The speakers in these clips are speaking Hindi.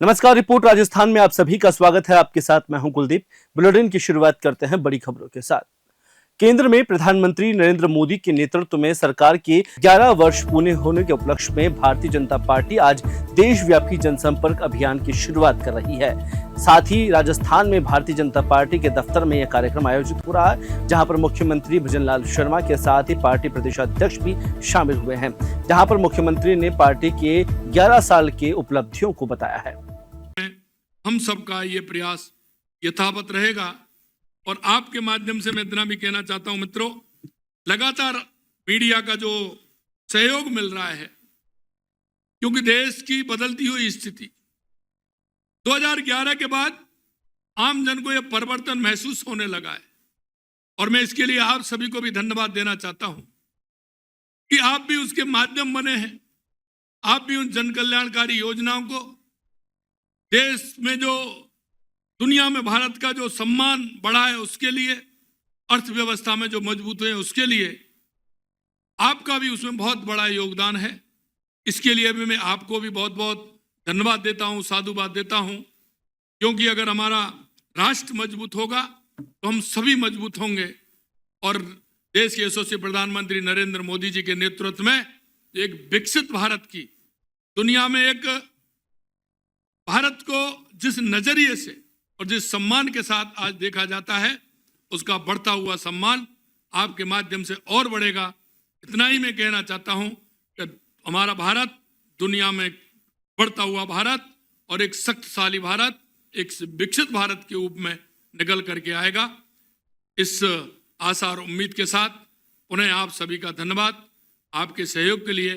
नमस्कार। रिपोर्ट राजस्थान में आप सभी का स्वागत है। आपके साथ मैं हूं कुलदीप। बुलेटिन की शुरुआत करते हैं बड़ी खबरों के साथ। केंद्र में प्रधानमंत्री नरेंद्र मोदी के नेतृत्व में सरकार के 11 वर्ष पूरे होने के उपलक्ष्य में भारतीय जनता पार्टी आज देशव्यापी जनसंपर्क अभियान की शुरुआत कर रही है। साथ ही राजस्थान में भारतीय जनता पार्टी के दफ्तर में यह कार्यक्रम आयोजित हो रहा है, जहां पर मुख्यमंत्री भजनलाल शर्मा के साथ ही पार्टी प्रदेशाध्यक्ष भी शामिल हुए हैं, जहां पर मुख्यमंत्री ने पार्टी के 11 साल के उपलब्धियों को बताया है। हम सबका ये प्रयास यथावत रहेगा और आपके माध्यम से मैं इतना भी कहना चाहता हूं मित्रों, लगातार मीडिया का जो सहयोग मिल रहा है, क्योंकि देश की बदलती हुई स्थिति 2011 के बाद आम जन को यह परिवर्तन महसूस होने लगा है और मैं इसके लिए आप सभी को भी धन्यवाद देना चाहता हूं कि आप भी उसके माध्यम बने हैं। आप भी उन जन कल्याणकारी योजनाओं को, देश में जो दुनिया में भारत का जो सम्मान बढ़ा है उसके लिए, अर्थव्यवस्था में जो मजबूत हुए उसके लिए आपका भी उसमें बहुत बड़ा योगदान है। इसके लिए भी मैं आपको भी बहुत बहुत धन्यवाद देता हूं, साधुवाद देता हूं, क्योंकि अगर हमारा राष्ट्र मजबूत होगा तो हम सभी मजबूत होंगे। और देश के यशस्वी प्रधानमंत्री नरेंद्र मोदी जी के नेतृत्व में एक विकसित भारत की, दुनिया में एक भारत को जिस नजरिए से और जिस सम्मान के साथ आज देखा जाता है, उसका बढ़ता हुआ सम्मान आपके माध्यम से और बढ़ेगा। इतना ही मैं कहना चाहता हूं कि हमारा भारत दुनिया में बढ़ता हुआ भारत और एक शक्तिशाली भारत, एक विकसित भारत के रूप में निकल करके आएगा। इस आशा और उम्मीद के साथ पुनः आप सभी का धन्यवाद, आपके सहयोग के लिए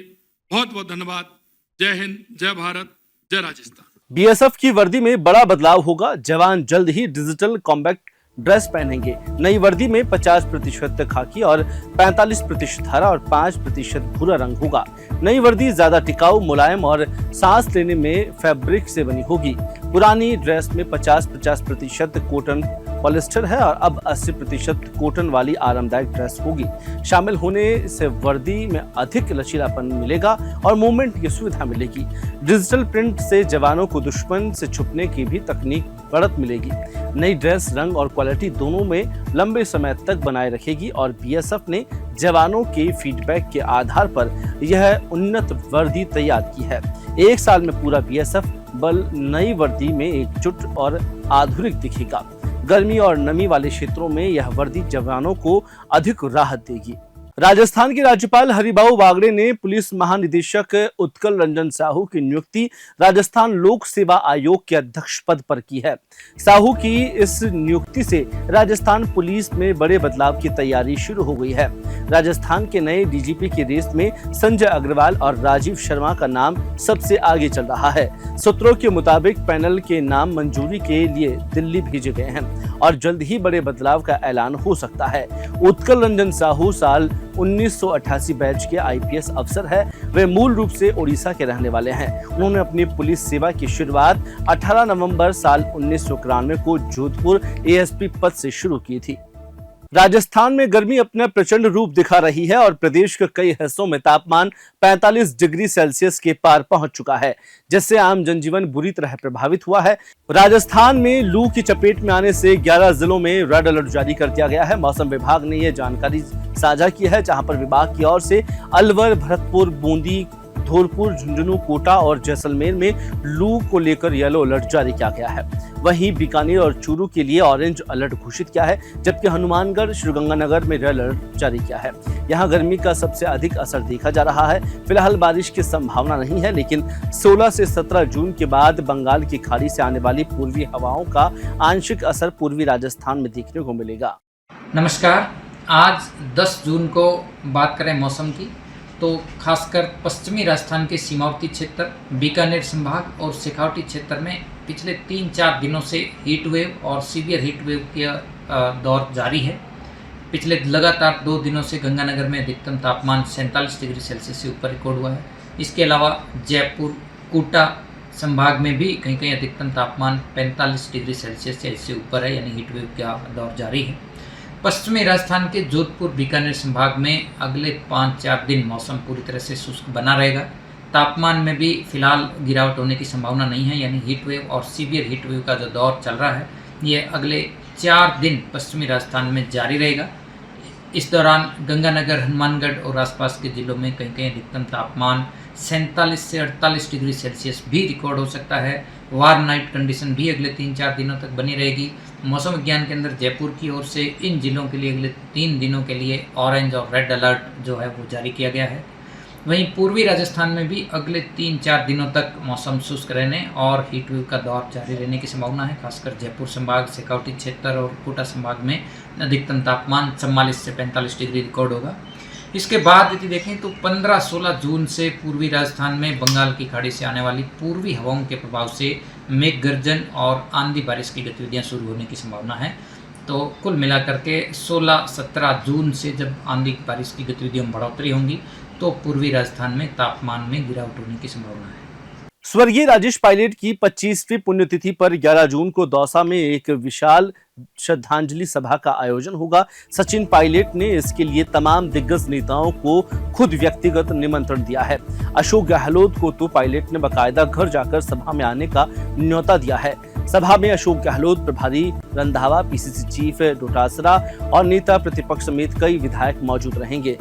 बहुत बहुत धन्यवाद। जय हिंद, जय भारत, जय राजस्थान। बीएसएफ की वर्दी में बड़ा बदलाव होगा। जवान जल्द ही डिजिटल कॉम्बैट ड्रेस पहनेंगे। नई वर्दी में 50% खाकी और 45% हरा और 5% भूरा रंग होगा। नई वर्दी ज्यादा टिकाऊ, मुलायम और सांस लेने में फैब्रिक से बनी होगी। पुरानी ड्रेस में 50% कॉटन पॉलिस्टर है और अब 80% कॉटन वाली आरामदायक ड्रेस होगी। शामिल होने से वर्दी में अधिक लचीलापन मिलेगा और मूवमेंट की सुविधा मिलेगी। डिजिटल प्रिंट से जवानों को दुश्मन से छुपने की भी तकनीक बढ़त मिलेगी। नई ड्रेस रंग और क्वालिटी दोनों में लंबे समय तक बनाए रखेगी और बीएसएफ ने जवानों के फीडबैक के आधार पर यह उन्नत वर्दी तैयार की है। एक साल में पूरा बीएसएफ बल नई वर्दी में एकजुट और आधुनिक दिखेगा। गर्मी और नमी वाले क्षेत्रों में यह वर्दी जवानों को अधिक राहत देगी। राजस्थान के राज्यपाल हरिभाऊ बागड़े ने पुलिस महानिदेशक उत्कल रंजन साहू की नियुक्ति राजस्थान लोक सेवा आयोग के अध्यक्ष पद पर की है। साहू की इस नियुक्ति से राजस्थान पुलिस में बड़े बदलाव की तैयारी शुरू हो गई है। राजस्थान के नए डीजीपी की रेस में संजय अग्रवाल और राजीव शर्मा का नाम सबसे आगे चल रहा है। सूत्रों के मुताबिक पैनल के नाम मंजूरी के लिए दिल्ली भेजे गए हैं और जल्द ही बड़े बदलाव का ऐलान हो सकता है। उत्कल रंजन साहू साल 1988 बैच के आईपीएस अफसर है। वे मूल रूप से ओडिशा के रहने वाले हैं। उन्होंने अपनी पुलिस सेवा की शुरुआत 18 नवंबर साल 1991 को जोधपुर एएसपी पद से शुरू की थी। राजस्थान में गर्मी अपना प्रचंड रूप दिखा रही है और प्रदेश के कई हिस्सों में तापमान 45 डिग्री सेल्सियस के पार पहुंच चुका है, जिससे आम जनजीवन बुरी तरह प्रभावित हुआ है। राजस्थान में लू की चपेट में आने से 11 जिलों में रेड अलर्ट जारी कर दिया गया है। मौसम विभाग ने यह जानकारी साझा की है, जहां पर विभाग की ओर से अलवर, भरतपुर, बूंदी, धौलपुर, झुंझुनू, कोटा और जैसलमेर में लू को लेकर येलो अलर्ट जारी किया गया है। वहीं बीकानेर और चूरू के लिए ऑरेंज अलर्ट घोषित किया है, जबकि हनुमानगढ़, श्रीगंगानगर में रेड अलर्ट जारी किया है। यहां गर्मी का सबसे अधिक असर देखा जा रहा है। फिलहाल बारिश की संभावना नहीं है, लेकिन 16 से 17 जून के बाद बंगाल की खाड़ी से आने वाली पूर्वी हवाओं का आंशिक असर पूर्वी राजस्थान में देखने को मिलेगा। नमस्कार। आज 10 जून को बात करें मौसम की, तो खासकर पश्चिमी राजस्थान के सीमावर्ती क्षेत्र, बीकानेर संभाग और शेखावटी क्षेत्र में पिछले 3-4 दिनों से हीट वेव और सीवियर हीट वेव का दौर जारी है। पिछले लगातार 2 दिनों से गंगानगर में अधिकतम तापमान 47 डिग्री सेल्सियस से ऊपर रिकॉर्ड हुआ है। इसके अलावा जयपुर, कोटा संभाग में भी कहीं कहीं अधिकतम तापमान 45 डिग्री सेल्सियस से इससे ऊपर है, यानी हीट वेव का दौर जारी है। पश्चिमी राजस्थान के जोधपुर, बीकानेर संभाग में अगले 5-4 दिन मौसम पूरी तरह से शुष्क बना रहेगा। तापमान में भी फिलहाल गिरावट होने की संभावना नहीं है, यानी हीट वेव और सीवियर हीट वेव का जो दौर चल रहा है ये अगले 4 दिन पश्चिमी राजस्थान में जारी रहेगा। इस दौरान गंगानगर, हनुमानगढ़ और आसपास के जिलों में कहीं कहीं अधिकतम तापमान 47 से 48 डिग्री सेल्सियस भी रिकॉर्ड हो सकता है। वार्म नाइट कंडीशन भी अगले 3-4 दिनों तक बनी रहेगी। मौसम विज्ञान केंद्र जयपुर की ओर से इन जिलों के लिए अगले 3 दिनों के लिए ऑरेंज और रेड अलर्ट जो है वो जारी किया गया है। वहीं पूर्वी राजस्थान में भी अगले 3-4 दिनों तक मौसम शुष्क रहने और हीट वेव का दौर जारी रहने की संभावना है। खासकर जयपुर संभाग, शेखावटी क्षेत्र और कोटा संभाग में अधिकतम तापमान 44 से 45 डिग्री रिकॉर्ड होगा। इसके बाद यदि देखें तो 15-16 जून से पूर्वी राजस्थान में बंगाल की खाड़ी से आने वाली पूर्वी हवाओं के प्रभाव से मेघ गर्जन और आंधी बारिश की गतिविधियां शुरू होने की संभावना है। तो कुल मिलाकर के 16-17 जून से जब आंधी बारिश की गतिविधियों में बढ़ोतरी होंगी तो पूर्वी राजस्थान में तापमान में गिरावट होने की संभावना है। स्वर्गीय राजेश पायलट की 25वीं पुण्यतिथि पर 11 जून को दौसा में एक विशाल श्रद्धांजलि सभा का आयोजन होगा। सचिन पायलट ने इसके लिए तमाम दिग्गज नेताओं को खुद व्यक्तिगत निमंत्रण दिया है। अशोक गहलोत को तो पायलट ने बाकायदा घर जाकर सभा में आने का न्योता दिया है। सभा में अशोक गहलोत, प्रभारी रंधावा, पीसीसी चीफ डोटासरा और नेता प्रतिपक्ष समेत कई विधायक मौजूद रहेंगे।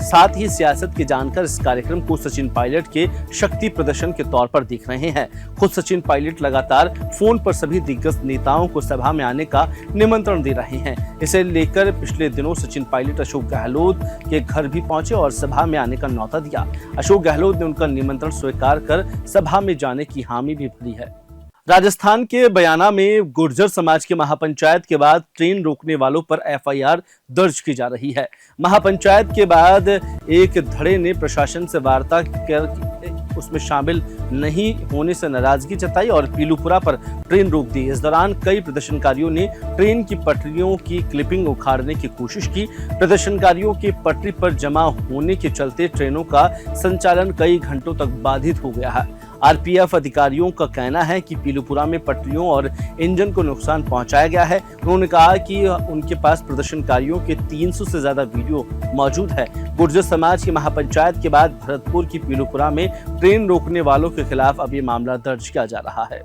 साथ ही सियासत के जानकर इस कार्यक्रम को सचिन पायलट के शक्ति प्रदर्शन के तौर पर देख रहे हैं। खुद सचिन पायलट लगातार फोन पर सभी दिग्गज नेताओं को सभा में आने का निमंत्रण दे रहे हैं। इसे लेकर पिछले दिनों सचिन पायलट अशोक गहलोत के घर भी पहुंचे और सभा में आने का न्योता दिया। अशोक गहलोत ने उनका निमंत्रण स्वीकार कर सभा में जाने की हामी भी भरी है। राजस्थान के बयाना में गुर्जर समाज के महापंचायत के बाद ट्रेन रोकने वालों पर एफआईआर दर्ज की जा रही है। महापंचायत के बाद एक धड़े ने प्रशासन से वार्ता कर उसमें शामिल नहीं होने से नाराजगी जताई और पीलूपुरा पर ट्रेन रोक दी। इस दौरान कई प्रदर्शनकारियों ने ट्रेन की पटरियों की क्लिपिंग उखाड़ने की कोशिश की। प्रदर्शनकारियों के पटरी पर जमा होने के चलते ट्रेनों का संचालन कई घंटों तक बाधित हो गया है। आरपीएफ अधिकारियों का कहना है कि पीलूपुरा में पटरियों और इंजन को नुकसान पहुंचाया गया है। उन्होंने कहा कि उनके पास प्रदर्शनकारियों के 300 से ज्यादा वीडियो मौजूद है। गुर्जर समाज की महापंचायत के बाद भरतपुर की पीलूपुरा में ट्रेन रोकने वालों के खिलाफ अब ये मामला दर्ज किया जा रहा है।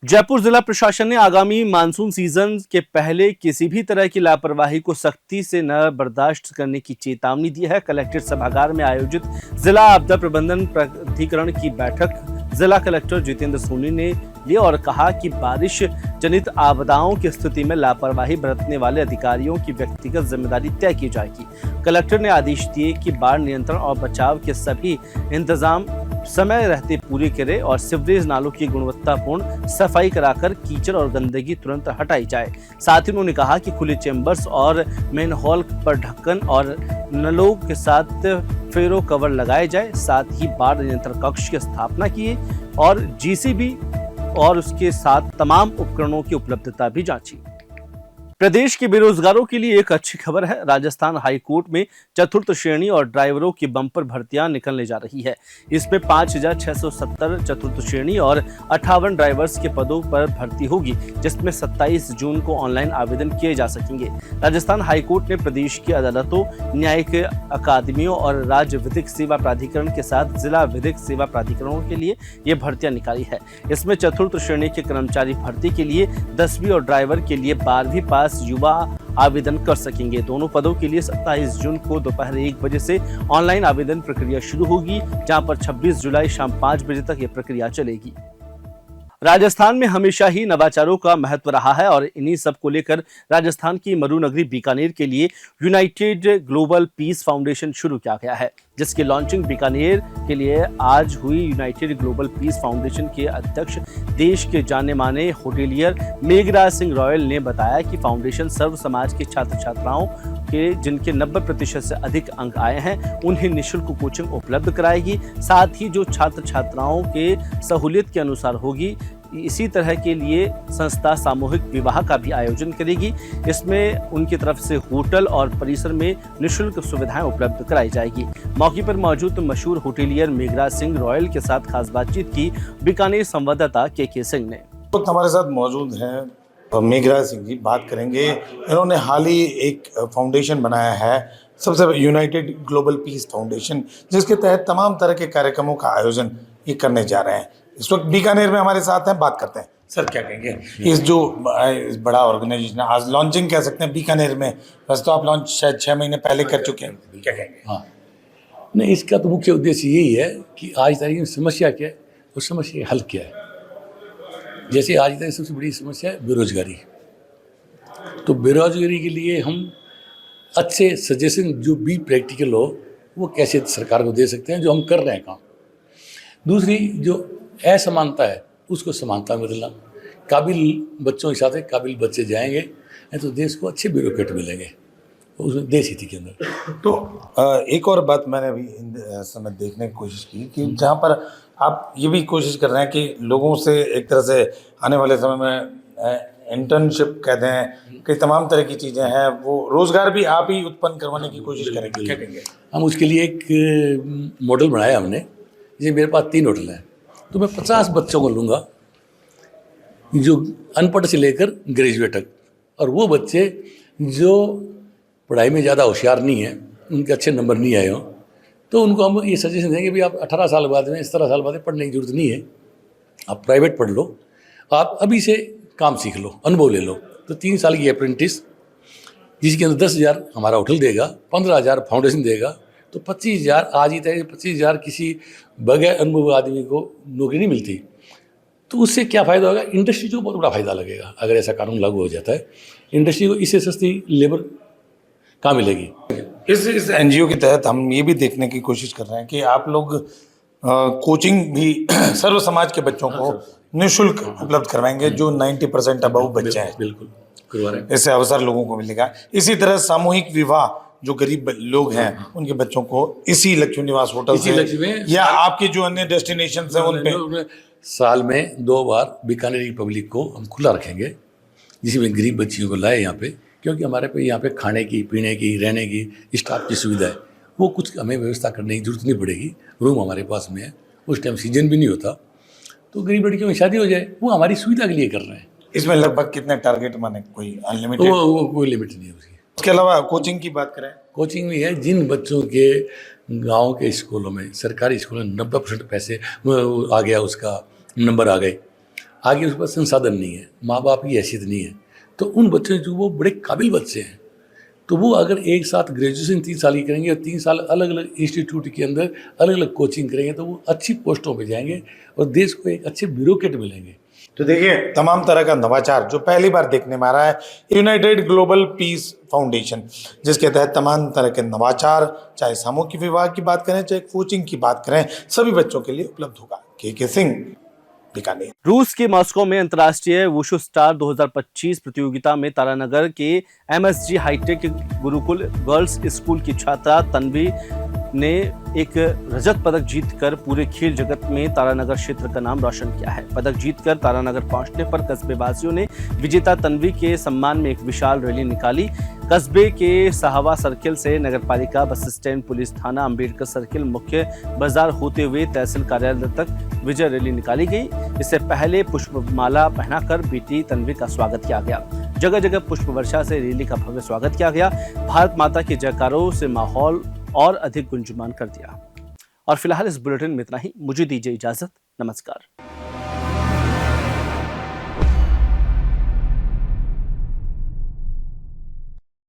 जयपुर जिला प्रशासन ने आगामी मानसून सीजन के पहले किसी भी तरह की लापरवाही को सख्ती से न बर्दाश्त करने की चेतावनी दी है। कलेक्ट्रेट सभागार में आयोजित जिला आपदा प्रबंधन प्राधिकरण की बैठक जिला कलेक्टर जितेंद्र सोनी ने ली और कहा कि बारिश जनित आपदाओं की स्थिति में लापरवाही बरतने वाले अधिकारियों की व्यक्तिगत जिम्मेदारी तय की जाएगी। कलेक्टर ने आदेश दिए कि बाढ़ नियंत्रण और बचाव के सभी इंतजाम समय रहते पूरे करें और सीवरेज नालों की गुणवत्तापूर्ण सफाई कराकर कीचड़ और गंदगी तुरंत हटाई जाए। साथ ही उन्होंने कहा कि खुले चेंबर्स और मेनहोल पर ढक्कन और नलों के साथ फेरो कवर लगाए जाए। साथ ही बाढ़ नियंत्रण कक्ष की स्थापना की और जीसीबी और उसके साथ तमाम उपकरणों की उपलब्धता भी जांची। प्रदेश के बेरोजगारों के लिए एक अच्छी खबर है। राजस्थान हाई कोर्ट में चतुर्थ श्रेणी और ड्राइवरों की बम्पर भर्तियां निकलने जा रही है। इसमें 5,670 चतुर्थ श्रेणी और 58 ड्राइवर्स के पदों पर भर्ती होगी, जिसमें 27 जून को ऑनलाइन आवेदन किए जा सकेंगे। राजस्थान हाई कोर्ट ने प्रदेश की अदालतों, न्यायिक अकादमियों और राज्य विधिक सेवा प्राधिकरण के साथ जिला विधिक सेवा प्राधिकरणों के लिए ये भर्तियां निकाली है। इसमें चतुर्थ श्रेणी के कर्मचारी भर्ती के लिए 10वीं और ड्राइवर के लिए 12वीं पास युवा आवेदन कर सकेंगे। दोनों पदों के लिए 27 जून को दोपहर 1 बजे से ऑनलाइन आवेदन प्रक्रिया शुरू होगी, जहां पर 26 जुलाई शाम 5 बजे तक यह प्रक्रिया चलेगी। राजस्थान में हमेशा ही नवाचारों का महत्व रहा है और इन्हीं सब को लेकर राजस्थान की मरुनगरी बीकानेर के लिए यूनाइटेड ग्लोबल पीस फाउंडेशन शुरू किया गया है, जिसकी लॉन्चिंग बीकानेर के लिए आज हुई। यूनाइटेड ग्लोबल पीस फाउंडेशन के अध्यक्ष देश के जाने माने होटेलियर मेघराज सिंह रॉयल ने बताया कि फाउंडेशन सर्व समाज के छात्र छात्राओं के जिनके 90% से अधिक अंक आए हैं उन्हें निःशुल्क कोचिंग उपलब्ध कराएगी। साथ ही जो छात्र छात्राओं के सहूलियत के अनुसार होगी, इसी तरह के लिए संस्था सामूहिक विवाह का भी आयोजन करेगी। इसमें उनकी तरफ से होटल और परिसर में निःशुल्क सुविधाएं उपलब्ध कराई जाएगी। मौके पर मौजूद मशहूर होटेलियर मेघराज सिंह रॉयल के साथ खास बातचीत की बीकानेर संवाददाता के सिंह ने। तो हमारे साथ मौजूद हैं मेघराज सिंह जी, बात करेंगे। इन्होंने हाल ही एक फाउंडेशन बनाया है सबसे यूनाइटेड ग्लोबल पीस फाउंडेशन, जिसके तहत तमाम तरह के कार्यक्रमों का आयोजन ये करने जा रहे हैं। इस वक्त बीकानेर में हमारे साथ हैं, बात करते हैं। सर क्या कहेंगे इस जो इस बड़ा ऑर्गेनाइजेशन, आज लॉन्चिंग कह सकते हैं बीकानेर में, वैसे तो आप लॉन्च शायद 6 महीने पहले कर चुके हैं, क्या कहेंगे? हाँ, नहीं, इसका तो मुख्य उद्देश्य यही है कि आज तारीख में समस्या क्या है और समस्या का हल क्या है। जैसे आज तारीख सबसे बड़ी समस्या है बेरोजगारी। तो बेरोजगारी के लिए हम अच्छे सजेशन जो भी प्रैक्टिकल हो वो कैसे सरकार को दे सकते हैं, जो हम कर रहे हैं काम। दूसरी जो असमानता है उसको समानता में बदलना, काबिल बच्चों के साथ काबिल बच्चे जाएंगे तो देश को अच्छे ब्यूरोक्रेट मिलेंगे उसमें देश हित के अंदर। तो एक और बात मैंने अभी समय देखने की कोशिश की कि जहाँ पर आप ये भी कोशिश कर रहे हैं कि लोगों से एक तरह से आने वाले समय में इंटर्नशिप कहते हैं कि तमाम तरह की चीज़ें हैं, वो रोज़गार भी आप ही उत्पन्न करवाने की कोशिश करेंगे, क्या कहेंगे? हम उसके लिए एक मॉडल बनाया हमने। जैसे मेरे पास 3 होटल हैं तो मैं 50 बच्चों को लूँगा जो अनपढ़ से लेकर ग्रेजुएट तक, और वो बच्चे जो पढ़ाई में ज़्यादा होशियार नहीं है, उनके अच्छे नंबर नहीं आए हों, तो उनको हम ये सजेशन देंगे भी आप 18 साल बाद में 17 साल बाद पढ़ने की जरूरत नहीं है, आप प्राइवेट पढ़ लो, आप अभी से काम सीख लो, अनुभव ले लो। तो 3 साल की अप्रेंटिस जिसके अंदर 10,000 हमारा होटल देगा, 15,000 फाउंडेशन देगा, तो 25,000 आज ही तक 25,000 किसी बगैर अनुभव आदमी को नौकरी नहीं मिलती। तो उससे क्या फ़ायदा होगा? इंडस्ट्री को बहुत बड़ा फ़ायदा लगेगा अगर ऐसा कानून लागू हो जाता है। इंडस्ट्री को इससे सस्ती लेबर कहाँ मिलेगी? इस एनजीओ के तहत हम ये भी देखने की कोशिश कर रहे हैं कि आप लोग कोचिंग भी सर्व समाज के बच्चों को निःशुल्क उपलब्ध करवाएंगे जो 90% अबव बच्चे हैं। बिल्कुल करवा रहे हैं। इससे अवसर लोगों को मिलेगा। इसी तरह सामूहिक विवाह जो गरीब लोग हैं उनके बच्चों को इसी लक्ष्मी निवास होटल से या आपके जो अन्य डेस्टिनेशन हैं उन पे साल में 2 बार बीकानेर की पब्लिक को हम खुला रखेंगे, जिसमें गरीब बच्चियों को लाए यहाँ पे, क्योंकि हमारे पे यहाँ पे खाने की, पीने की, रहने की, स्टाफ की सुविधा है, वो कुछ हमें व्यवस्था करने की जरूरत नहीं पड़ेगी। रूम हमारे पास में है, उस टाइम सीजन भी नहीं होता, तो गरीब लड़कियों की शादी हो जाए, वो हमारी सुविधा के लिए कर रहे हैं। इसमें लगभग कितने टारगेट माने, कोई अनलिमिटेड? वो कोई लिमिट नहीं है उसकी। उसके अलावा कोचिंग की बात करें, कोचिंग भी है। जिन बच्चों के गांव के स्कूलों में, सरकारी स्कूलों में 90% पैसे आ गया, उसका नंबर आ गए, आगे उस पर संसाधन नहीं है, माँ बाप की हैसियत नहीं है, तो उन बच्चों जो वो बड़े काबिल बच्चे हैं, तो वो अगर एक साथ ग्रेजुएशन 3 साल की करेंगे और 3 साल अलग अलग इंस्टीट्यूट के अंदर अलग अलग कोचिंग करेंगे, तो वो अच्छी पोस्टों पे जाएंगे और देश को एक अच्छे ब्यूरोक्रेट मिलेंगे। तो देखिए तमाम तरह का नवाचार जो पहली बार देखने में आ रहा है यूनाइटेड ग्लोबल पीस फाउंडेशन, जिसके तहत तमाम तरह के नवाचार, चाहे सामूहिक विवाह की बात करें, चाहे कोचिंग की बात करें, सभी बच्चों के लिए उपलब्ध होगा। के सिंह, बीकानेर। रूस के मॉस्को में अंतर्राष्ट्रीय वुशु स्टार 2025 प्रतियोगिता में तारानगर के MSG hi-tech Gurukul girls school की छात्रा तन्वी ने एक रजत पदक जीतकर पूरे खेल जगत में तारानगर क्षेत्र का नाम रोशन किया है। पदक जीतकर तारानगर पहुंचने पर कस्बे वासियों ने विजेता तन्वी के सम्मान में एक विशाल रैली निकाली। कस्बे के साहवा सर्किल से नगरपालिका बस स्टैंड, पुलिस थाना, अंबेडकर सर्किल, मुख्य बाजार होते हुए तहसील कार्यालय तक विजय रैली निकाली गई। इससे पहले पुष्पमाला पहनाकर बेटी तन्वी का स्वागत किया गया। जगह जगह पुष्प वर्षा से रैली का भव्य स्वागत किया गया। भारत माता के जयकारों से माहौल और अधिक गुंजयमान कर दिया। और फिलहाल इस बुलेटिन में इतना ही। मुझे दीजिए इजाजत। नमस्कार।